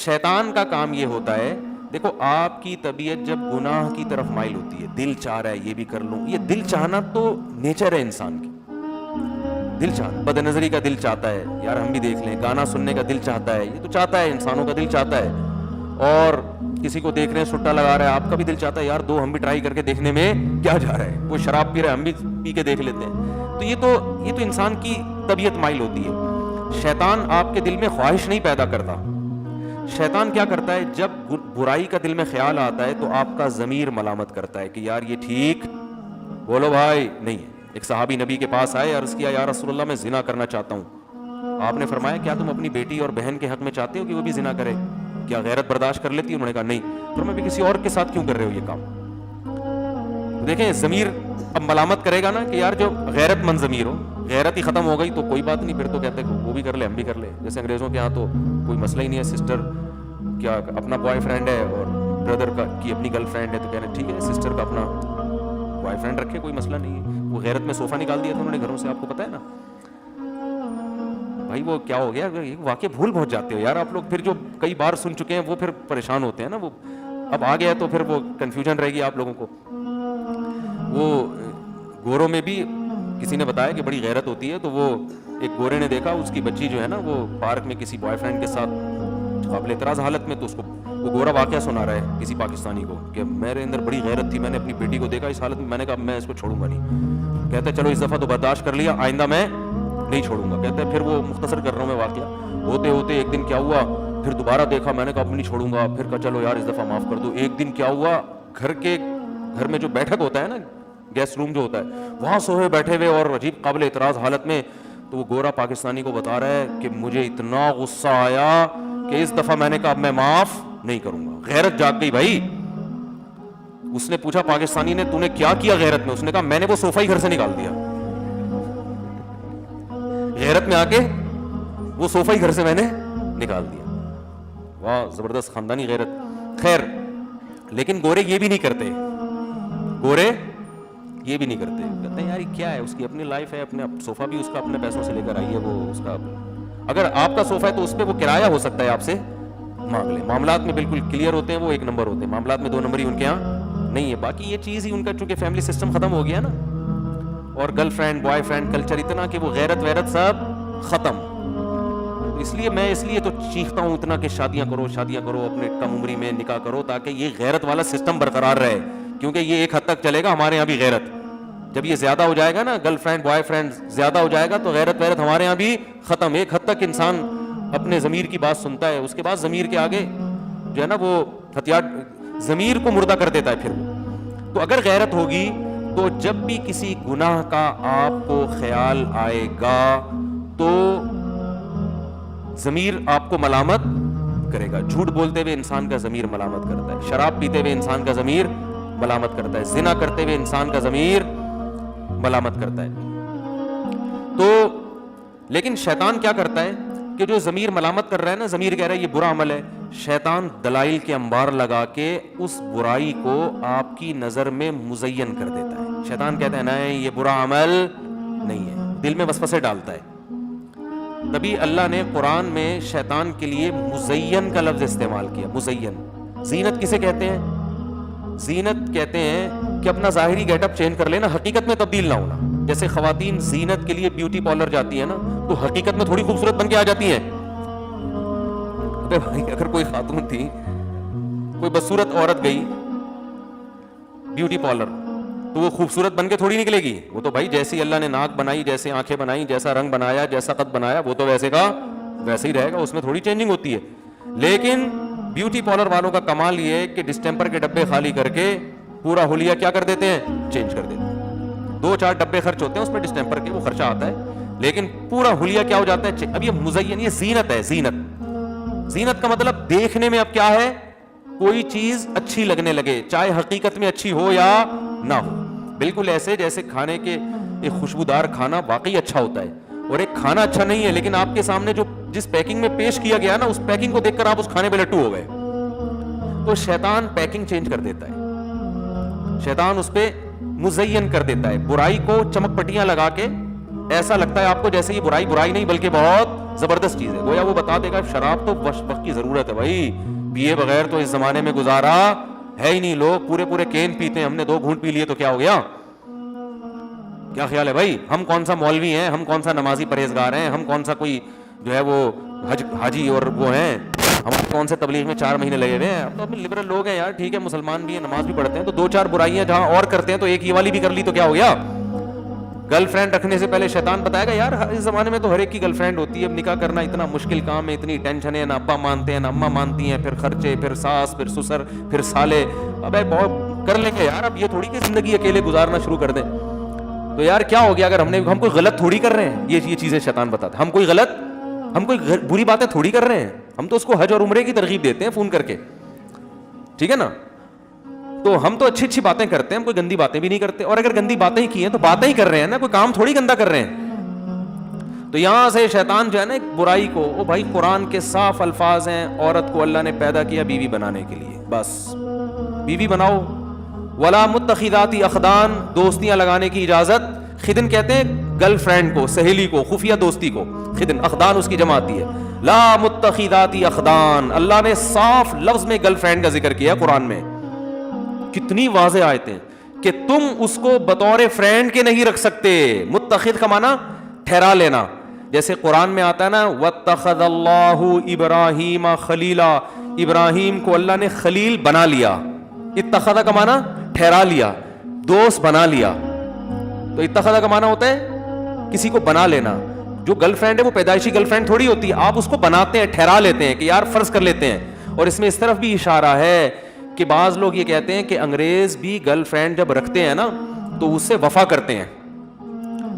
شیطان کا کام یہ ہوتا ہے, دیکھو آپ کی طبیعت جب گناہ کی طرف مائل ہوتی ہے, دل چاہ رہا ہے یہ بھی کر لوں, یہ دل چاہنا تو نیچر ہے انسان کی, دل چاہنا, بد نظری کا دل چاہتا ہے یار ہم بھی دیکھ لیں, گانا سننے کا دل چاہتا ہے, یہ تو چاہتا ہے, انسانوں کا دل چاہتا ہے, اور کسی کو دیکھ رہے ہیں سٹا لگا رہا ہے, آپ کا بھی دل چاہتا ہے یار دو ہم بھی ٹرائی کر کے دیکھنے میں کیا جا رہا ہے, وہ شراب پی رہا ہے ہم بھی پی کے دیکھ لیتے ہیں. تو یہ تو انسان کی طبیعت مائل ہوتی ہے. شیطان آپ کے دل میں خواہش نہیں پیدا کرتا. شیطان کیا کرتا ہے, جب برائی کا دل میں خیال آتا ہے تو آپ کا ضمیر ملامت کرتا ہے کہ یار یہ ٹھیک, بولو بھائی نہیں ہے. ایک صحابی نبی کے پاس آئے, عرض کیا یا رسول اللہ میں زنا کرنا چاہتا ہوں. آپ نے فرمایا کیا تم اپنی بیٹی اور بہن کے حق میں چاہتے ہو کہ وہ بھی زنا کرے, کیا غیرت برداشت کر لیتی؟ انہوں نے کہا نہیں. فرمایا بھی کسی اور کے ساتھ کیوں کر رہے ہو یہ کام؟ دیکھیں ضمیر اب ملامت کرے گا نا کہ یار جو غیرت مند ضمیر ہو, غیرت ہی ختم ہو گئی تو کوئی بات نہیں, پھر تو کہتے ہیں وہ بھی کر لے ہم بھی کر لیں. جیسے انگریزوں کے ہاں تو کوئی مسئلہ ہی نہیں ہے, سسٹر کیا اپنا بوائے فرینڈ ہے اور بردر کی اپنی گرل فرینڈ ہے تو کہہ رہے ہیں ٹھیک ہے سسٹر کا اپنا بوائے فرینڈ رکھے, کوئی مسئلہ نہیں ہے. وہ غیرت میں صوفہ نکال دیا تھا انہوں نے گھروں سے, آپ کو پتہ ہے نا بھائی وہ کیا ہو گیا. واقعی بھول پہنچ جاتے ہو یار آپ لوگ, پھر جو کئی بار سن چکے ہیں وہ پھر پریشان ہوتے ہیں نا, وہ اب آ گیا تو پھر وہ کنفیوژن رہے گی آپ لوگوں کو. وہ گوروں میں بھی کسی نے بتایا کہ بڑی غیرت ہوتی ہے, تو وہ ایک گورے نے دیکھا اس کی بچی جو ہے نا وہ پارک میں کسی بوائے فرینڈ کے ساتھ قابل اعتراض حالت میں, تو اس کو وہ گورا واقعہ سنا رہا ہے کسی پاکستانی کو کہ میرے اندر بڑی غیرت تھی, میں نے اپنی بیٹی کو دیکھا اس حالت میں, میں نے کہا میں اس کو چھوڑوں گا نہیں. کہتا ہے چلو اس دفعہ تو برداشت کر لیا, آئندہ میں نہیں چھوڑوں گا. کہتے ہیں پھر وہ مختصر کر رہا ہوں میں واقعہ, ہوتے ہوتے ایک دن کیا ہوا, پھر دوبارہ دیکھا, میں نے کہا اب نہیں چھوڑوں گا, پھر کہا چلو یار اس دفعہ معاف کر دو. ایک دن کیا ہوا, گھر میں جو بیٹھک ہوتا ہے نا, گیسٹ روم جو ہوتا ہے, وہاں سوئے بیٹھے ہوئے اور عجیب قابل اعتراض حالت میں, تو وہ گورا پاکستانی کو بتا رہا ہے کہ مجھے اتنا غصہ آیا کہ اس دفعہ میں نے کہا اب میں معاف نہیں کروں گا. غیرت جاگ گئی بھائی. اس نے پوچھا پاکستانی نے تو نے کیا کیا غیرت میں؟ اس نے کہا میں نے وہ صوفہ ہی گھر سے نکال دیا. غیرت میں آ کے وہ صوفہ ہی گھر سے میں نے نکال دیا. واہ زبردست خاندانی غیرت. خیر لیکن گورے یہ بھی نہیں کرتے, گورے یہ بھی نہیں کرتے, کہتے ہیں یار یہ کیا ہے, اس کی اپنی لائف ہے, اپنے صوفہ بھی اس کا اپنے پیسوں سے لے کر آئی ہے, وہ اس کا اگر آپ کا صوفہ ہے تو اس پہ وہ کرایہ ہو سکتا ہے آپ سے مانگ لیں. معاملات میں بالکل کلیئر ہوتے ہیں, وہ ایک نمبر ہوتے ہیں معاملات میں, دو نمبر ہی ان کے یہاں نہیں ہے. باقی یہ چیز ہی ان کا چونکہ فیملی سسٹم ختم ہو گیا نا, اور girl friend boy friend culture اتنا کہ وہ غیرت ویرت سب ختم. اس لیے تو چیختا ہوں اتنا کہ شادیاں کرو اپنے کم عمری میں نکاح کرو, تاکہ یہ غیرت والا سسٹم برقرار رہے, کیونکہ یہ ایک حد تک چلے گا. ہمارے یہاں بھی غیرت جب یہ زیادہ ہو جائے گا نا, گرل فرینڈ بوائے فرینڈ زیادہ ہو جائے گا تو غیرت ویرت ہمارے یہاں بھی ختم. ایک حد تک انسان اپنے ضمیر کی بات سنتا ہے, اس کے بعد ضمیر کے آگے جو ہے نا وہ ہتھیار ضمیر کو مردہ کر دیتا ہے. پھر تو اگر غیرت ہوگی تو جب بھی کسی گناہ کا آپ کو خیال آئے گا تو ضمیر آپ کو ملامت کرے گا. جھوٹ بولتے ہوئے انسان کا ضمیر ملامت کرتا ہے, شراب پیتے ہوئے انسان کا ضمیر ملامت کرتا ہے, زنا کرتے ہوئے انسان کا ضمیر ملامت کرتا ہے. تو لیکن شیطان کیا کرتا ہے کہ جو ضمیر ملامت کر رہا ہے نا, ضمیر کہہ رہا ہے یہ برا عمل ہے, شیطان دلائل کے انبار لگا کے اس برائی کو آپ کی نظر میں مزین کر دیتا ہے. شیطان کہتا ہے نہیں یہ برا عمل نہیں ہے, دل میں وسوسے ڈالتا ہے. تبھی اللہ نے قرآن میں شیطان کے لیے مزین کا لفظ استعمال کیا. مزین, زینت کسے کہتے ہیں؟ زینت کہتے ہیں کہ اپنا ظاہری گیٹ اپ چینج کر لینا, حقیقت میں تبدیل نہ ہونا. جیسے خواتین زینت کے لیے بیوٹی پارلر جاتی ہیں نا, تو حقیقت میں تھوڑی خوبصورت بن کے آ جاتی ہیں. بھائی اگر کوئی خاتون تھی, کوئی بدصورت عورت گئی بیوٹی پارلر, تو وہ خوبصورت بن کے تھوڑی نکلے گی. وہ تو بھائی جیسی اللہ نے ناک بنائی, جیسے آنکھیں بنائی, جیسا رنگ بنایا, جیسا قد بنایا, وہ تو ویسے کا ویسے ہی رہے گا, اس میں تھوڑی چینجنگ ہوتی ہے. لیکن بیوٹی پارلر والوں کا کمال یہ ہے کہ ڈسٹمپر کے ڈبے خالی کر کے پورا حلیہ کیا کر دیتے ہیں, چینج کر دیتے ہیں. 2-4 ڈبے خرچ ہوتے ہیں اس پہ ڈسٹمپر کے, وہ خرچہ آتا ہے, لیکن پورا حلیہ کیا ہو جاتا ہے. اب یہ مزین, یہ زینت ہے. زینت کا مطلب دیکھنے میں اب کیا ہے, کوئی چیز اچھی لگنے لگے, چاہے حقیقت میں اچھی ہو یا نہ ہو. بالکل ایسے جیسے کھانے کے ایک خوشبودار کھانا واقعی اچھا ہوتا ہے, اور ایک کھانا اچھا نہیں ہے لیکن آپ کے سامنے جو جس پیکنگ میں پیش کیا گیا نا, اس پیکنگ کو دیکھ کر آپ اس کھانے پہ لٹو ہو گئے. تو شیطان پیکنگ چینج کر دیتا ہے, شیطان اس پہ مزین کر دیتا ہے. برائی کو چمک پٹیاں لگا کے ایسا لگتا ہے آپ کو جیسے یہ برائی نہیں بلکہ بہت زبردست چیز ہے. گویا وہ بتا دے گا شراب تو وقت کی ضرورت ہے بھائی, پیے بغیر تو اس زمانے میں گزارا ہے ہی نہیں. لوگ پورے پورے کین پیتے ہیں, ہم نے 2 گھونٹ پی لیے تو کیا ہو گیا؟ کیا خیال ہے بھائی؟ ہم کون سا مولوی ہیں, ہم کون سا نمازی پرہیزگار ہیں, ہم کون سا کوئی جو ہے وہ حاجی اور وہ ہیں, ہم کون سے تبلیغ میں 4 مہینے لگے ہوئے ہیں؟ ہم تو اپنے لبرل لوگ ہیں یار. ٹھیک ہے مسلمان بھی ہیں, نماز بھی پڑھتے ہیں, تو 2-4 برائیاں جہاں اور کرتے ہیں تو ایک یہ والی بھی کر لی تو کیا ہو گیا؟ گرل فرینڈ رکھنے سے پہلے شیطان بتائے گا یار اس زمانے میں تو ہر ایک کی گرل فرینڈ ہوتی ہے, اب نکاح کرنا اتنا مشکل کام ہے, اتنی ٹینشن ہے, نہ ابا مانتے ہیں نہ اماں مانتی ہیں, پھر خرچے, پھر ساس, پھر سسر, پھر سالے. ابے بہت کر لیں گے یار, اب یہ تھوڑی کہ زندگی اکیلے گزارنا شروع کر دیں. تو یار کیا ہو گیا اگر ہم کوئی غلط تھوڑی کر رہے ہیں, یہ چیزیں شیطان بتاتا ہے. ہم کوئی بری باتیں تھوڑی کر رہے ہیں, ہم تو اس کو حج اور عمرے کی ترغیب دیتے ہیں فون کر کے, ٹھیک ہے نا. تو ہم تو اچھی باتیں کرتے ہیں, ہم کوئی گندی باتیں بھی نہیں کرتے, اور اگر گندی باتیں ہی کی ہیں تو باتیں ہی کر رہے ہیں نا, کوئی کام تھوڑی گندا کر رہے ہیں. تو یہاں سے شیطان جو ہے نا ایک برائی کو, وہ بھائی قرآن کے صاف الفاظ ہیں, عورت کو اللہ نے پیدا کیا بیوی بنانے کے لیے, بس بیوی بناؤ. ولا متخذات اخدان, دوستیاں لگانے کی اجازت. خدن کہتے ہیں گرل فرینڈ کو, سہیلی کو, خفیہ دوستی کو خدن, اخدان اس کی جمع آتی ہے. لا متخذات اخدان, اللہ نے صاف لفظ میں گرل فرینڈ کا ذکر کیا قرآن میں. کتنی واضح آیتیں کہ تم اس کو بطور فرینڈ کے نہیں رکھ سکتے. متخذ کا معنی ٹھہرا لینا, جیسے قرآن میں آتا ہے نا واتخذ اللہ ابراہیم خلیلا, ابراہیم کو اللہ نے خلیل بنا لیا. اتخذ کا معنی ٹھہرا لیا, دوست بنا لیا. تو اتخذ کا معنی ہوتا ہے کسی کو بنا لینا. جو گرل فرینڈ ہے وہ پیدائشی گرل فرینڈ تھوڑی ہوتی ہے, آپ اس کو بناتے ہیں, ٹھہرا لیتے ہیں کہ یار فرض کر لیتے ہیں. اور اس میں اس طرف بھی اشارہ ہے کہ بعض لوگ یہ کہتے ہیں کہ انگریز بھی گرل فرینڈ جب رکھتے ہیں نا تو اس سے وفا کرتے ہیں.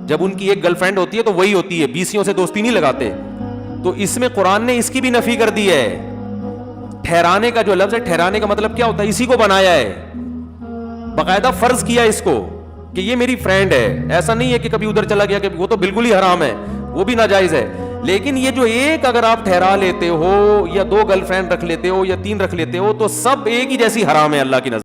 جب ان کی ایک گرل فرینڈ ہوتی ہے تو وہی ہوتی ہے, بیسیوں سے دوستی نہیں لگاتے. تو اس میں قرآن نے اس کی بھی نفی کر دی ہے. ٹھہرانے کا جو لفظ ہے, ٹھہرانے کا مطلب کیا ہوتا ہے؟ اسی کو بنایا ہے, باقاعدہ فرض کیا اس کو کہ یہ میری فرینڈ ہے. ایسا نہیں ہے کہ کبھی ادھر چلا گیا, کہ وہ تو بالکل ہی حرام ہے, وہ بھی ناجائز ہے. لیکن یہ جو ایک اگر آپ ٹھہرا لیتے ہو, یا 2 گرل فرینڈ رکھ لیتے ہو, یا 3 رکھ لیتے ہو, تو سب ایک ہی جیسی حرام ہے اللہ کی نظر.